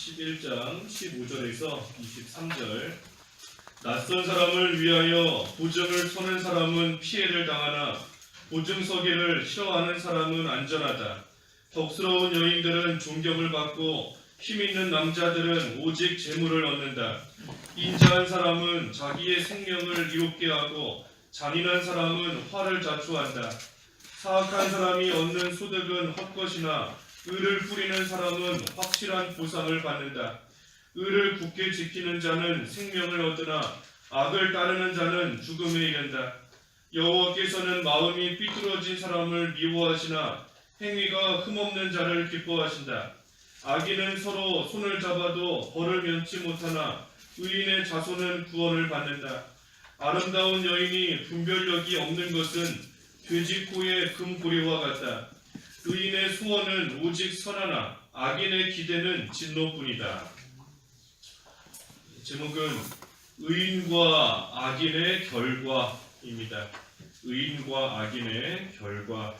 11장 15절에서 23절. 낯선 사람을 위하여 보증을 서는 사람은 피해를 당하나 보증서기를 싫어하는 사람은 안전하다. 덕스러운 여인들은 존경을 받고 힘있는 남자들은 오직 재물을 얻는다. 인자한 사람은 자기의 생명을 이롭게 하고 잔인한 사람은 화를 자초한다. 사악한 사람이 얻는 소득은 헛것이나 의를 뿌리는 사람은 확실한 보상을 받는다. 의를 굳게 지키는 자는 생명을 얻으나 악을 따르는 자는 죽음에 이른다. 여호와께서는 마음이 삐뚤어진 사람을 미워하시나 행위가 흠없는 자를 기뻐하신다. 악인은 서로 손을 잡아도 벌을 면치 못하나 의인의 자손은 구원을 받는다. 아름다운 여인이 분별력이 없는 것은 돼지 코의 금고리와 같다. 의인의 소원은 오직 선하나 악인의 기대는 진노뿐이다. 제목은 의인과 악인의 결과입니다. 의인과 악인의 결과.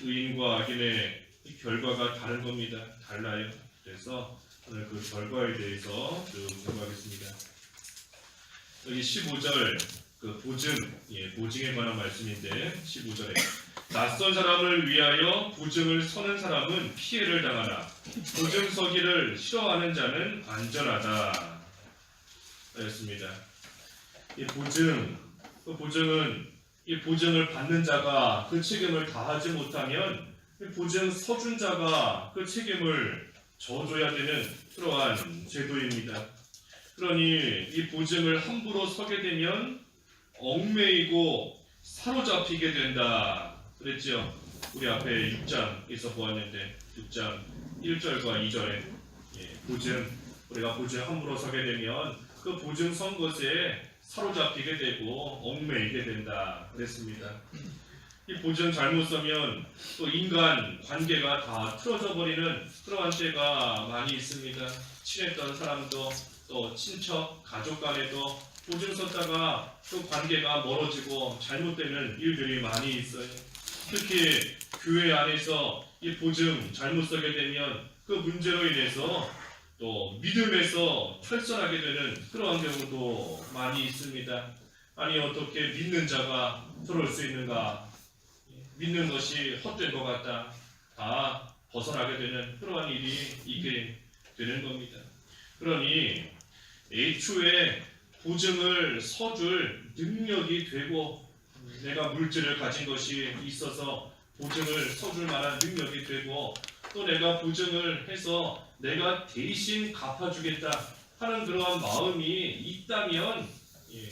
의인과 악인의 결과가 다른 겁니다. 달라요. 그래서 오늘 그 결과에 대해서 좀 공부하겠습니다. 여기 15절 그 보증에 관한 말씀인데 15절에 낯선 사람을 위하여 보증을 서는 사람은 피해를 당하나 보증 서기를 싫어하는 자는 안전하다. 그렇습니다. 이 보증을 받는 자가 그 책임을 다하지 못하면 보증 서준 자가 그 책임을 져줘야 되는 그러한 제도입니다. 그러니 이 보증을 함부로 서게 되면 얽매이고 사로잡히게 된다. 그랬죠? 우리 앞에 6장에서 보았는데 6장 1절과 2절에 우리가 보증 함부로 서게 되면 그 보증 선 것에 사로잡히게 되고 얽매이게 된다. 그랬습니다. 이 보증 잘못 서면 또 인간 관계가 다 틀어져 버리는 그러한 때가 많이 있습니다. 친했던 사람도 또 친척, 가족 간에도 보증 섰다가 또 관계가 멀어지고 잘못되는 일들이 많이 있어요. 특히 교회 안에서 이 보증 잘못 서게 되면 그 문제로 인해서 또 믿음에서 철선하게 되는 그러한 경우도 많이 있습니다. 아니 어떻게 믿는 자가 들어올 수 있는가? 믿는 것이 헛된 것 같다. 다 벗어나게 되는 그러한 일이 있게 되는 겁니다. 그러니 애초에 보증을 서줄 능력이 되고 내가 물질을 가진 것이 있어서 보증을 서줄 만한 능력이 되고 또 내가 보증을 해서 내가 대신 갚아주겠다 하는 그러한 마음이 있다면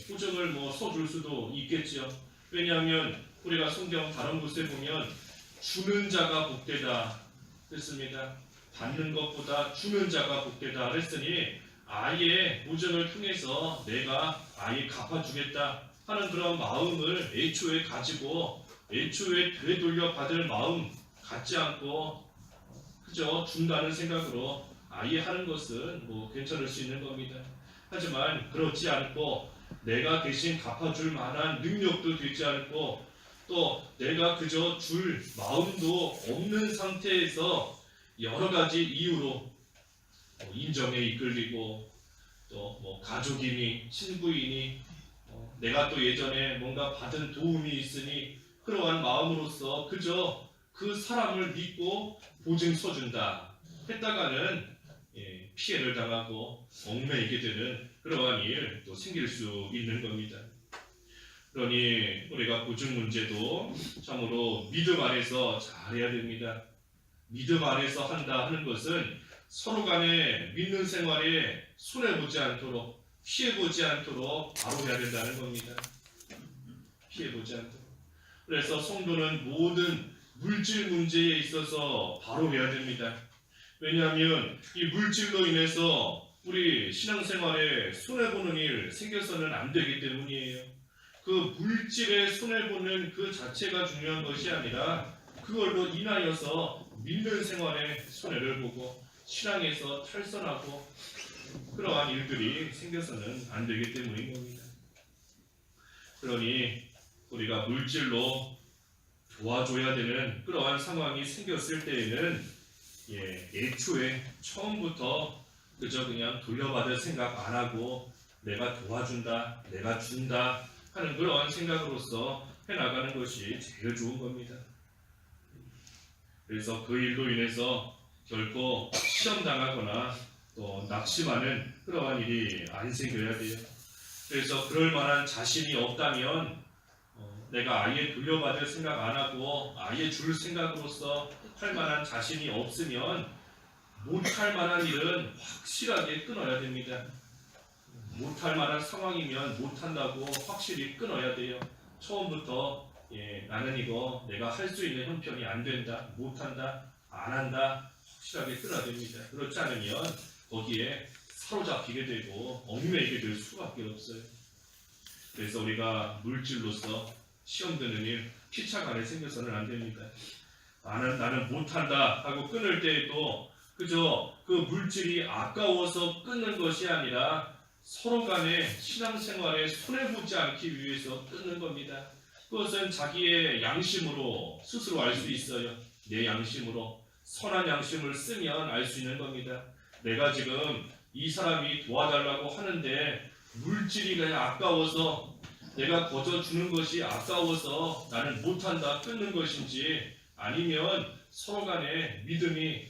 보증을 서줄 수도 있겠지요. 왜냐하면 우리가 성경 다른 곳에 보면 주는 자가 복되다 그랬습니다. 받는 것보다 주는 자가 복되다 그랬으니 아예 보증을 통해서 내가 아예 갚아주겠다 하는 그런 마음을 애초에 가지고 애초에 되돌려 받을 마음 갖지 않고 그저 준다는 생각으로 아예 하는 것은 괜찮을 수 있는 겁니다. 하지만 그렇지 않고 내가 대신 갚아줄 만한 능력도 되지 않고 또 내가 그저 줄 마음도 없는 상태에서 여러 가지 이유로 인정에 이끌리고 또 가족이니 친구이니 내가 또 예전에 뭔가 받은 도움이 있으니 그러한 마음으로서 그저 그 사람을 믿고 보증 서준다 했다가는 피해를 당하고 얽매이게 되는 그러한 일 또 생길 수 있는 겁니다. 그러니 우리가 보증 문제도 참으로 믿음 안에서 잘해야 됩니다. 믿음 안에서 한다 하는 것은 서로 간에 믿는 생활에 손해보지 않도록 피해보지 않도록 바로 해야 된다는 겁니다. 피해보지 않도록. 그래서 성도는 모든 물질 문제에 있어서 바로 해야 됩니다. 왜냐하면 이 물질로 인해서 우리 신앙생활에 손해보는 일 생겨서는 안 되기 때문이에요. 그 물질에 손해보는 그 자체가 중요한 것이 아니라 그걸로 인하여서 믿는 생활에 손해를 보고 신앙에서 탈선하고 그러한 일들이 생겨서는 안 되기 때문인 겁니다. 그러니 우리가 물질로 도와줘야 되는 그러한 상황이 생겼을 때에는 애초에 처음부터 그저 그냥 돌려받을 생각 안 하고 내가 도와준다, 내가 준다 하는 그런 생각으로서 해나가는 것이 제일 좋은 겁니다. 그래서 그 일로 인해서 결코 시험당하거나 또 낙심하는 그러한 일이 안 생겨야 돼요. 그래서 그럴 만한 자신이 없다면 내가 아예 돌려받을 생각 안 하고 아예 줄 생각으로서 할 만한 자신이 없으면 못할 만한 일은 확실하게 끊어야 됩니다. 못할 만한 상황이면 못한다고 확실히 끊어야 돼요. 처음부터 나는 이거 내가 할 수 있는 형편이 안 된다, 못한다, 안 한다 확실하게 끊어야 됩니다. 그렇지 않으면 거기에 사로잡히게 되고 얽매이게 될 수밖에 없어요. 그래서 우리가 물질로서 시험 드는 일 피차간에 생겨서는 안 됩니다. 나는 못한다 하고 끊을 때에도 그저 그 물질이 아까워서 끊는 것이 아니라 서로 간의 신앙생활에 손해보지 않기 위해서 끊는 겁니다. 그것은 자기의 양심으로 스스로 알 수 있어요. 내 양심으로 선한 양심을 쓰면 알 수 있는 겁니다. 내가 지금 이 사람이 도와달라고 하는데 물질이 그냥 아까워서 내가 거저 주는 것이 아까워서 나는 못한다 끊는 것인지, 아니면 서로 간에 믿음이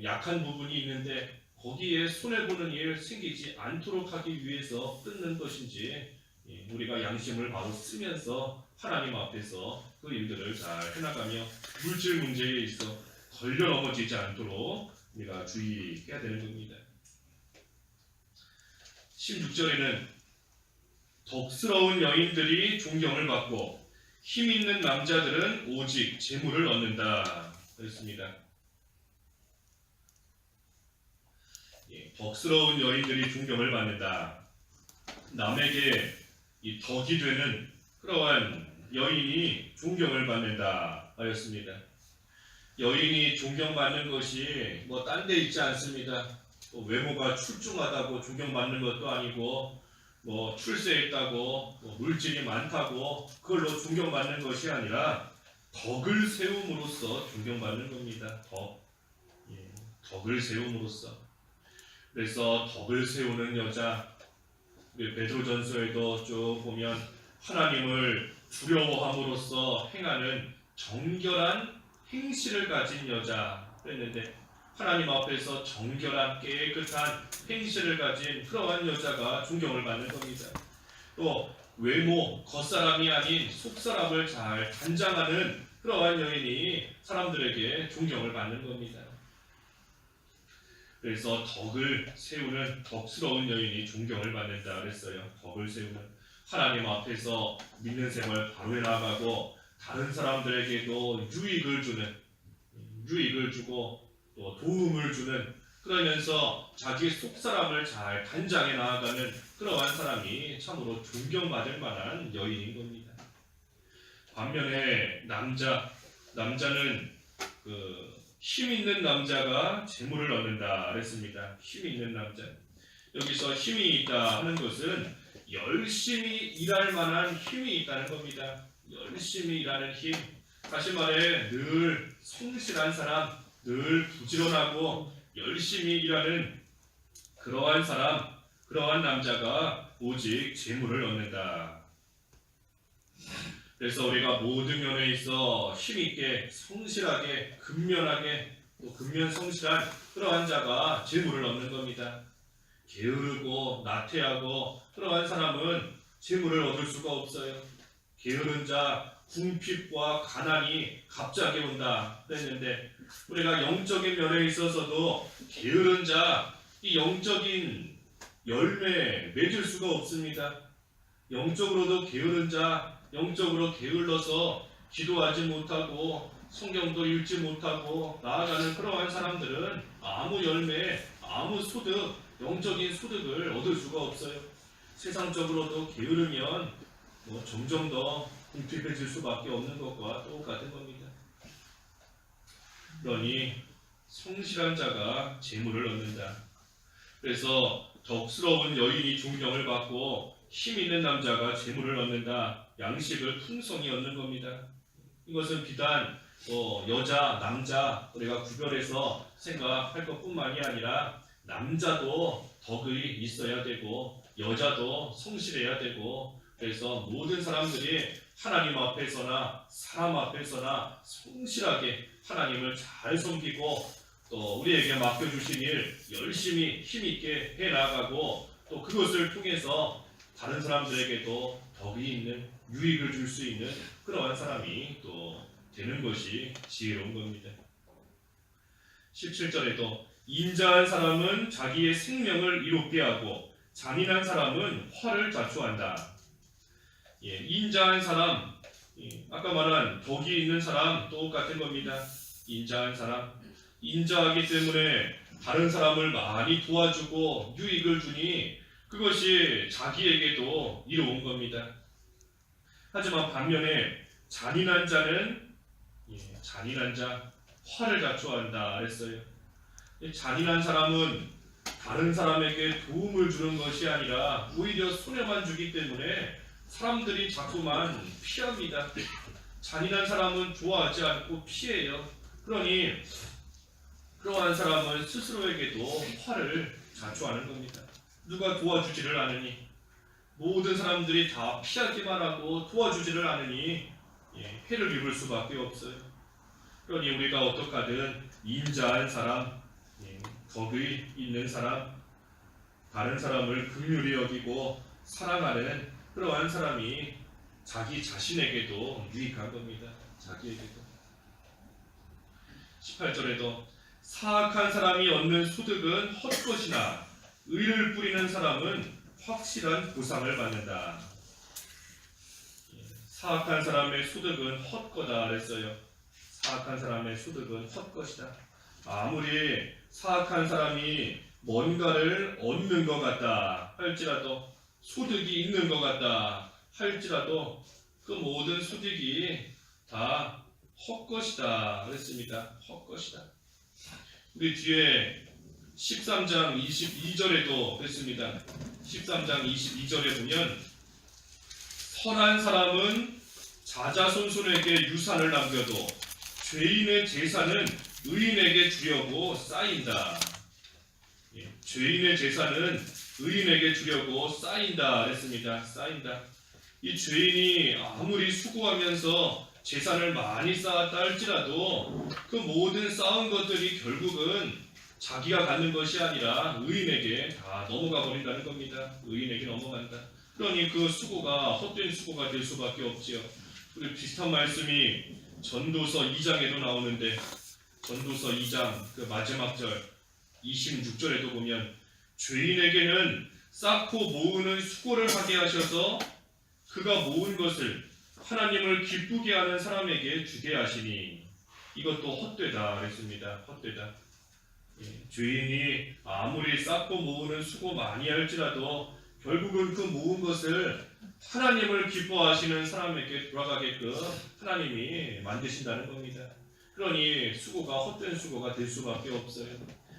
약한 부분이 있는데 거기에 손해보는 일 생기지 않도록 하기 위해서 끊는 것인지, 우리가 양심을 바로 쓰면서 하나님 앞에서 그 일들을 잘 해나가며 물질 문제에 있어 걸려 넘어지지 않도록 우리가 주의해야 되는 겁니다. 16절에는 덕스러운 여인들이 존경을 받고 힘 있는 남자들은 오직 재물을 얻는다 그랬습니다. 덕스러운 여인들이 존경을 받는다. 남에게 이 덕이 되는 그러한 여인이 존경을 받는다 하였습니다. 여인이 존경받는 것이 뭐 딴 데 있지 않습니다. 외모가 출중하다고 존경받는 것도 아니고, 뭐 출세했다고, 뭐 물질이 많다고 그걸로 존경받는 것이 아니라 덕을 세움으로써 존경받는 겁니다. 덕을 세움으로써. 그래서 덕을 세우는 여자, 베드로전서에도 쭉 보면 하나님을 두려워함으로써 행하는 정결한 행실을 가진 여자 그랬는데, 하나님 앞에서 정결한 깨끗한 행실을 가진 그러한 여자가 존경을 받는 겁니다. 또 외모, 겉사람이 아닌 속사람을 잘 단장하는 그러한 여인이 사람들에게 존경을 받는 겁니다. 그래서 덕을 세우는 덕스러운 여인이 존경을 받는다 그랬어요. 덕을 세우는, 하나님 앞에서 믿는 생활 바로 해나가고 다른 사람들에게도 유익을 주고 또 도움을 주는, 그러면서 자기 속사람을 잘 단장해 나아가는 그러한 사람이 참으로 존경받을 만한 여인인 겁니다. 반면에 남자는 힘 있는 남자가 재물을 얻는다 그랬습니다. 힘 있는 남자. 여기서 힘이 있다 하는 것은 열심히 일할 만한 힘이 있다는 겁니다. 열심히 일하는 힘. 다시 말해 늘 성실한 사람, 늘 부지런하고 열심히 일하는 그러한 사람, 그러한 남자가 오직 재물을 얻는다. 그래서 우리가 모든 면에 있어 힘있게, 성실하게, 근면하게, 또 근면성실한 그러한 자가 재물을 얻는 겁니다. 게으르고 나태하고 그러한 사람은 재물을 얻을 수가 없어요. 게으른 자, 궁핍과 가난이 갑자기 온다 그랬는데, 우리가 영적인 면에 있어서도 게으른 자, 이 영적인 열매 맺을 수가 없습니다. 영적으로도 게으른 자, 영적으로 게을러서 기도하지 못하고 성경도 읽지 못하고 나아가는 그러한 사람들은 아무 열매, 아무 소득, 영적인 소득을 얻을 수가 없어요. 세상적으로도 게으르면 점점 더 궁핍해질 수밖에 없는 것과 똑같은 겁니다. 그러니 성실한 자가 재물을 얻는다. 그래서 덕스러운 여인이 존경을 받고 힘 있는 남자가 재물을 얻는다. 양식을 풍성히 얻는 겁니다. 이것은 비단 여자, 남자 우리가 구별해서 생각할 것뿐만이 아니라 남자도 덕이 있어야 되고 여자도 성실해야 되고 그래서 모든 사람들이 하나님 앞에서나 사람 앞에서나 성실하게 하나님을 잘 섬기고 또 우리에게 맡겨주신 일 열심히 힘있게 해나가고 또 그것을 통해서 다른 사람들에게도 덕이 있는 유익을 줄 수 있는 그러한 사람이 또 되는 것이 지혜로운 겁니다. 17절에도 인자한 사람은 자기의 생명을 이롭게 하고 잔인한 사람은 화를 자초한다. 인자한 사람, 아까 말한 덕이 있는 사람 똑같은 겁니다. 인자한 사람, 인자하기 때문에 다른 사람을 많이 도와주고 유익을 주니 그것이 자기에게도 이로운 겁니다. 하지만 반면에 잔인한 자는 잔인한 자, 화를 자초한다 그랬어요. 잔인한 사람은 다른 사람에게 도움을 주는 것이 아니라 오히려 손해만 주기 때문에 사람들이 자꾸만 피합니다. 잔인한 사람은 좋아하지 않고 피해요. 그러니 그러한 사람은 스스로에게도 화를 자초하는 겁니다. 누가 도와주지를 않으니 모든 사람들이 다 피하기만 하고 도와주지를 않으니 해를 입을 수밖에 없어요. 그러니 우리가 어떻게 하든 인자한 사람, 덕이 있는 사람, 다른 사람을 긍휼히 여기고 사랑하는 그러한 사람이 자기 자신에게도 유익한 겁니다. 자기에게도. 18절에도 사악한 사람이 얻는 소득은 헛것이나 의를 뿌리는 사람은 확실한 보상을 받는다. 사악한 사람의 소득은 헛거다 그랬어요. 사악한 사람의 소득은 헛것이다. 아무리 사악한 사람이 뭔가를 얻는 것 같다 할지라도 소득이 있는 것 같다 할지라도 그 모든 소득이 다 헛것이다 그랬습니다. 헛것이다. 우리 뒤에 13장 22절에도 그랬습니다. 13장 22절에 보면 선한 사람은 자자손손에게 유산을 남겨도 죄인의 재산은 의인에게 주려고 쌓인다. 죄인의 재산은 의인에게 주려고 쌓인다 그랬습니다. 쌓인다. 이 죄인이 아무리 수고하면서 재산을 많이 쌓았다 할지라도 그 모든 쌓은 것들이 결국은 자기가 갖는 것이 아니라 의인에게 다 넘어가 버린다는 겁니다. 의인에게 넘어간다. 그러니 그 수고가 헛된 수고가 될 수밖에 없지요. 우리 비슷한 말씀이 전도서 2장에도 나오는데 전도서 2장 그 마지막 절 26절에도 보면 죄인에게는 쌓고 모으는 수고를 하게 하셔서 그가 모은 것을 하나님을 기쁘게 하는 사람에게 주게 하시니 이것도 헛되다 그랬습니다. 헛되다. 죄인이 아무리 쌓고 모으는 수고 많이 할지라도 결국은 그 모은 것을 하나님을 기뻐하시는 사람에게 돌아가게끔 하나님이 만드신다는 겁니다. 그러니 수고가 헛된 수고가 될 수밖에 없어요.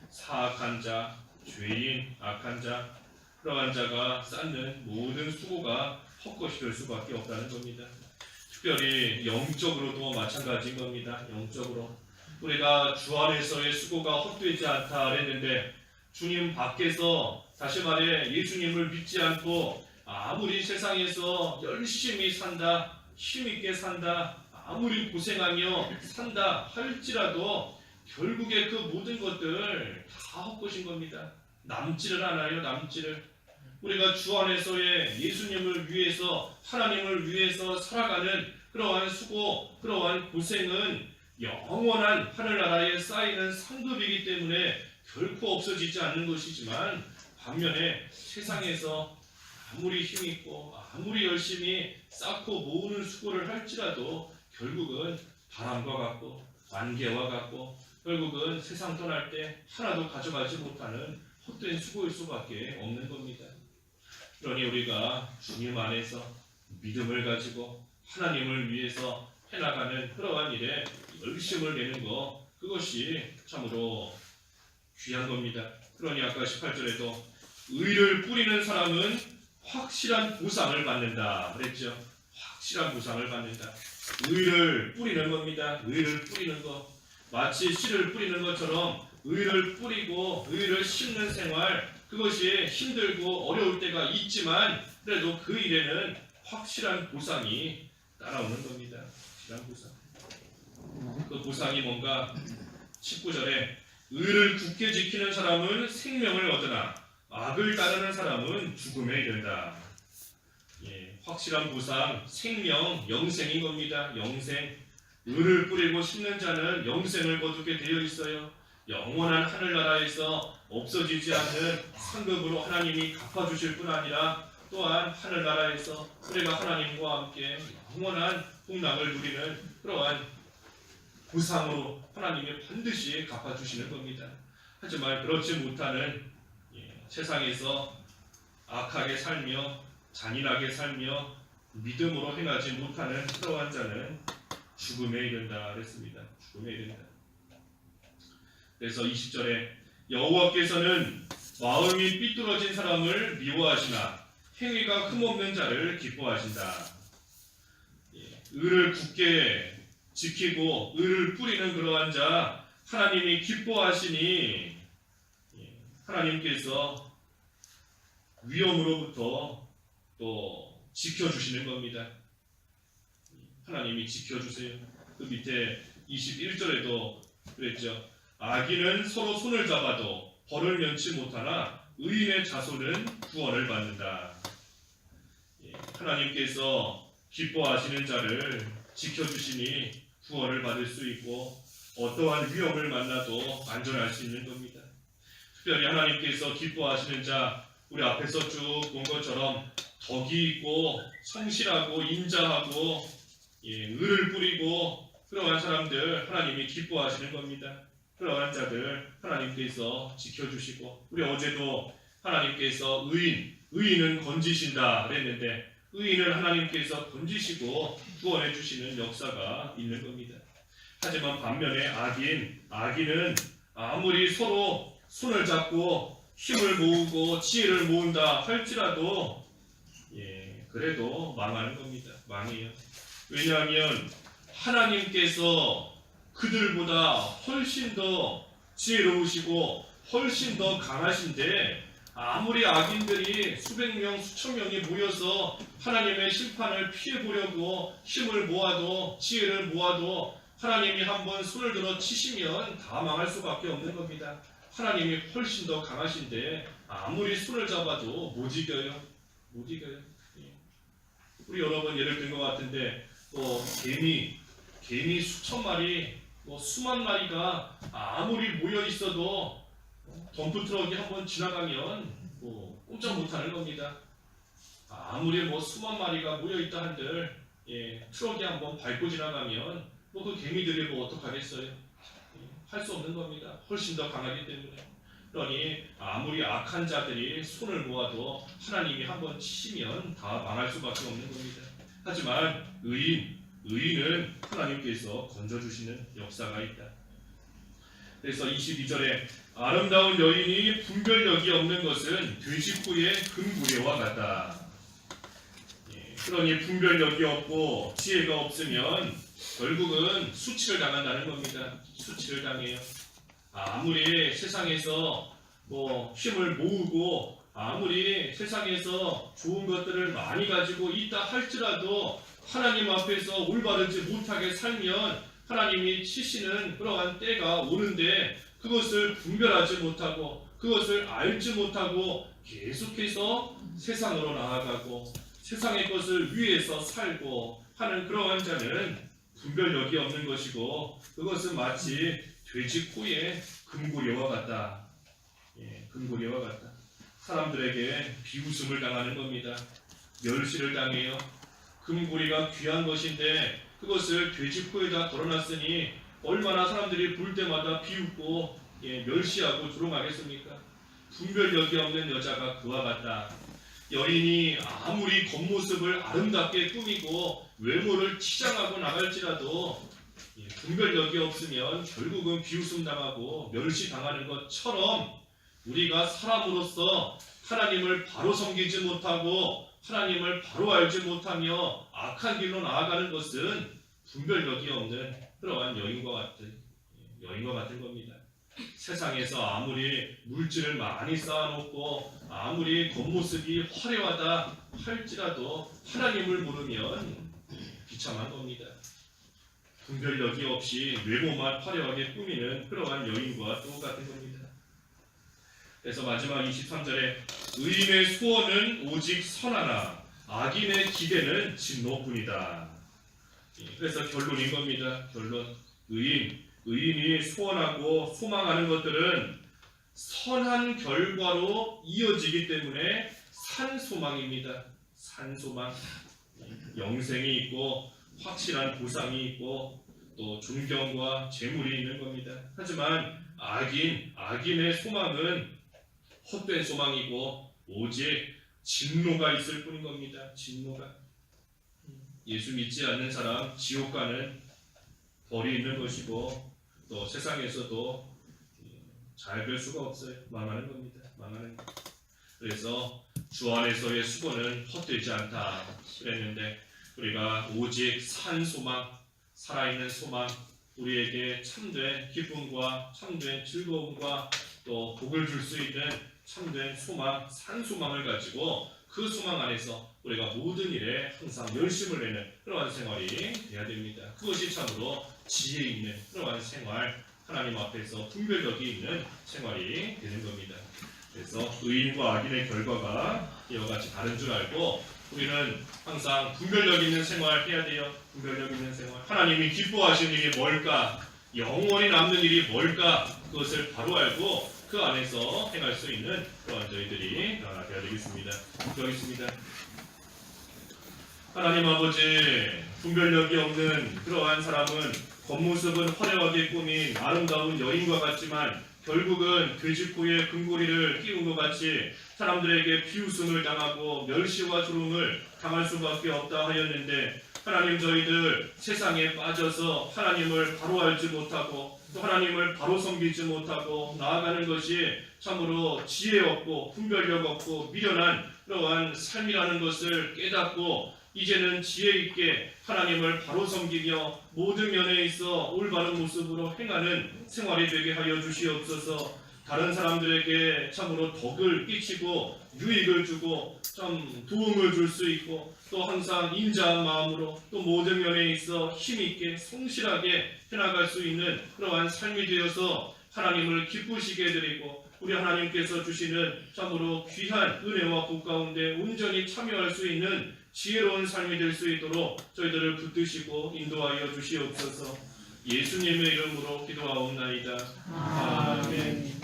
사악한 자, 죄인, 악한 자, 그러한 자가 쌓는 모든 수고가 헛것이 될 수밖에 없다는 겁니다. 특별히 영적으로도 마찬가지인 겁니다. 영적으로 우리가 주 안에서의 수고가 헛되지 않다 그랬는데 주님 밖에서 다시 말해 예수님을 믿지 않고 아무리 세상에서 열심히 산다, 힘있게 산다, 아무리 고생하며 산다 할지라도 결국에 그 모든 것들 다 헛것인 겁니다. 남지를 않아요. 남지를. 우리가 주 안에서의 예수님을 위해서 하나님을 위해서 살아가는 그러한 수고, 그러한 고생은 영원한 하늘나라에 쌓이는 상급이기 때문에 결코 없어지지 않는 것이지만 반면에 세상에서 아무리 힘있고 아무리 열심히 쌓고 모으는 수고를 할지라도 결국은 바람과 같고 안개와 같고 결국은 세상 떠날 때 하나도 가져가지 못하는 헛된 수고일 수밖에 없는 겁니다. 그러니 우리가 주님 안에서 믿음을 가지고 하나님을 위해서 해나가는 그러한 일에 열심을 내는 것 그것이 참으로 귀한 겁니다. 그러니 아까 18절에도 의를 뿌리는 사람은 확실한 보상을 받는다 그랬죠. 확실한 보상을 받는다. 의를 뿌리는 겁니다. 의를 뿌리는 것 마치 씨를 뿌리는 것처럼 의를 뿌리고 의를 심는 생활, 그것이 힘들고 어려울 때가 있지만 그래도 그 일에는 확실한 보상이 따라오는 겁니다. 확실한 보상. 그 보상이 뭔가 19절에 의를 굳게 지키는 사람은 생명을 얻으나 악을 따르는 사람은 죽음에 이른다. 확실한 보상, 생명, 영생인 겁니다. 영생. 의를 뿌리고 심는 자는 영생을 거두게 되어 있어요. 영원한 하늘나라에서 없어지지 않는 상급으로 하나님이 갚아주실 뿐 아니라 또한 하늘나라에서 우리가 하나님과 함께 영원한 복락을 누리는 그러한 보상으로 하나님이 반드시 갚아주시는 겁니다. 하지만 그렇지 못하는 세상에서 악하게 살며 잔인하게 살며 믿음으로 행하지 못하는 그러한 자는 죽음에 이른다 그랬습니다. 죽음에 이른다. 그래서 20절에 여호와께서는 마음이 삐뚤어진 사람을 미워하시나 행위가 흠없는 자를 기뻐하신다. 의를 굳게 지키고 의를 뿌리는 그러한 자 하나님이 기뻐하시니 하나님께서 위험으로부터 또 지켜주시는 겁니다. 하나님이 지켜주세요. 그 밑에 21절에도 그랬죠. 악인은 서로 손을 잡아도 벌을 면치 못하나 의인의 자손은 구원을 받는다. 하나님께서 기뻐하시는 자를 지켜주시니 구원을 받을 수 있고 어떠한 위험을 만나도 안전할 수 있는 겁니다. 특별히 하나님께서 기뻐하시는 자, 우리 앞에서 쭉 본 것처럼 덕이 있고 성실하고 인자하고 의를 뿌리고 그러한 사람들 하나님이 기뻐하시는 겁니다. 그러한 자들 하나님께서 지켜주시고, 우리 어제도 하나님께서 의인은 건지신다 그랬는데 의인을 하나님께서 건지시고 구원해 주시는 역사가 있는 겁니다. 하지만 반면에 악인은 아무리 서로 손을 잡고 힘을 모으고 지혜를 모은다 할지라도 그래도 망하는 겁니다. 망해요. 왜냐하면 하나님께서 그들보다 훨씬 더 지혜로우시고 훨씬 더 강하신데 아무리 악인들이 수백 명, 수천 명이 모여서 하나님의 심판을 피해보려고 힘을 모아도 지혜를 모아도 하나님이 한번 손을 들어 치시면 다 망할 수밖에 없는 겁니다. 하나님이 훨씬 더 강하신데 아무리 손을 잡아도 못 이겨요. 못 이겨요. 우리 여러 번 예를 든 것 같은데 개미 수천 마리, 수만 마리가 아무리 모여 있어도 덤프 트럭이 한번 지나가면 꼼짝 못하는 겁니다. 아무리 수만 마리가 모여 있다 한들 트럭이 한번 밟고 지나가면 그 개미들이 어떡하겠어요? 할 수 없는 겁니다. 훨씬 더 강하기 때문에. 그러니 아무리 악한 자들이 손을 모아도 하나님이 한번 치시면 다 망할 수밖에 없는 겁니다. 하지만 의인은 하나님께서 건져주시는 역사가 있다. 그래서 22절에 아름다운 여인이 분별력이 없는 것은 돼지코의 금구레와 같다. 그러니 분별력이 없고 지혜가 없으면 결국은 수치를 당한다는 겁니다. 수치를 당해요. 아무리 세상에서 힘을 모으고 아무리 세상에서 좋은 것들을 많이 가지고 있다 할지라도 하나님 앞에서 올바르지 못하게 살면 하나님이 치시는 그러한 때가 오는데 그것을 분별하지 못하고 그것을 알지 못하고 계속해서 세상으로 나아가고 세상의 것을 위해서 살고 하는 그러한 자는 분별력이 없는 것이고 그것은 마치 돼지 코에 금고리와 같다. 금고리와 같다. 사람들에게 비웃음을 당하는 겁니다. 멸시를 당해요. 금고리가 귀한 것인데 그것을 돼지 코에다 걸어놨으니 얼마나 사람들이 볼 때마다 비웃고 멸시하고 조롱하겠습니까? 분별력이 없는 여자가 그와 같다. 여인이 아무리 겉모습을 아름답게 꾸미고 외모를 치장하고 나갈지라도 분별력이 없으면 결국은 비웃음 당하고 멸시 당하는 것처럼 우리가 사람으로서 하나님을 바로 섬기지 못하고 하나님을 바로 알지 못하며 악한 길로 나아가는 것은 분별력이 없는 그러한 여인과 같은 겁니다. 세상에서 아무리 물질을 많이 쌓아놓고 아무리 겉모습이 화려하다 할지라도 하나님을 모르면 비참한 겁니다. 분별력이 없이 외모만 화려하게 꾸미는 그러한 여인과 똑같은 겁니다. 그래서 마지막 23절에 의인의 소원은 오직 선하나 악인의 기대는 진노뿐이다. 그래서 결론인 겁니다. 결론. 의인이 소원하고 소망하는 것들은 선한 결과로 이어지기 때문에 산소망입니다. 산소망. 영생이 있고 확실한 보상이 있고 또 존경과 재물이 있는 겁니다. 하지만 악인의 소망은 헛된 소망이고 오직 진노가 있을 뿐인 겁니다. 진노가. 예수 믿지 않는 사람 지옥 가는 벌이 있는 것이고 또 세상에서도 잘 될 수가 없어요. 망하는 겁니다. 망하는 것. 그래서 주 안에서의 수고는 헛되지 않다 그랬는데 우리가 오직 산 소망, 살아있는 소망, 우리에게 참된 기쁨과 참된 즐거움과 또 복을 줄 수 있는 참된 소망, 산 소망을 가지고 그 소망 안에서 우리가 모든 일에 항상 열심을 내는 그러한 생활이 돼야 됩니다. 그것이 참으로 지혜 있는 그러한 생활, 하나님 앞에서 분별력이 있는 생활이 되는 겁니다. 그래서 의인과 악인의 결과가 이와 같이 다른 줄 알고 우리는 항상 분별력 있는 생활 해야 돼요. 분별력 있는 생활. 하나님이 기뻐하시는 일이 뭘까? 영원히 남는 일이 뭘까? 그것을 바로 알고 그 안에서 행할 수 있는 그런 저희들이 되어야 되겠습니다. 기도하겠습니다. 하나님 아버지, 분별력이 없는 그러한 사람은 겉모습은 화려하게 꾸민 아름다운 여인과 같지만 결국은 돼지코에 금고리를 끼운 것 같이 사람들에게 비웃음을 당하고 멸시와 조롱을 당할 수밖에 없다 하였는데 하나님 저희들 세상에 빠져서 하나님을 바로 알지 못하고 또 하나님을 바로 섬기지 못하고 나아가는 것이 참으로 지혜 없고 분별력 없고 미련한 그러한 삶이라는 것을 깨닫고 이제는 지혜 있게 하나님을 바로 섬기며 모든 면에 있어 올바른 모습으로 행하는 생활이 되게 하여 주시옵소서. 다른 사람들에게 참으로 덕을 끼치고 유익을 주고 참 도움을 줄 수 있고 또 항상 인자한 마음으로 또 모든 면에 있어 힘있게 성실하게 해나갈 수 있는 그러한 삶이 되어서 하나님을 기쁘시게 해드리고 우리 하나님께서 주시는 참으로 귀한 은혜와 복 가운데 온전히 참여할 수 있는 지혜로운 삶이 될 수 있도록 저희들을 붙드시고 인도하여 주시옵소서. 예수님의 이름으로 기도하옵나이다. 아멘.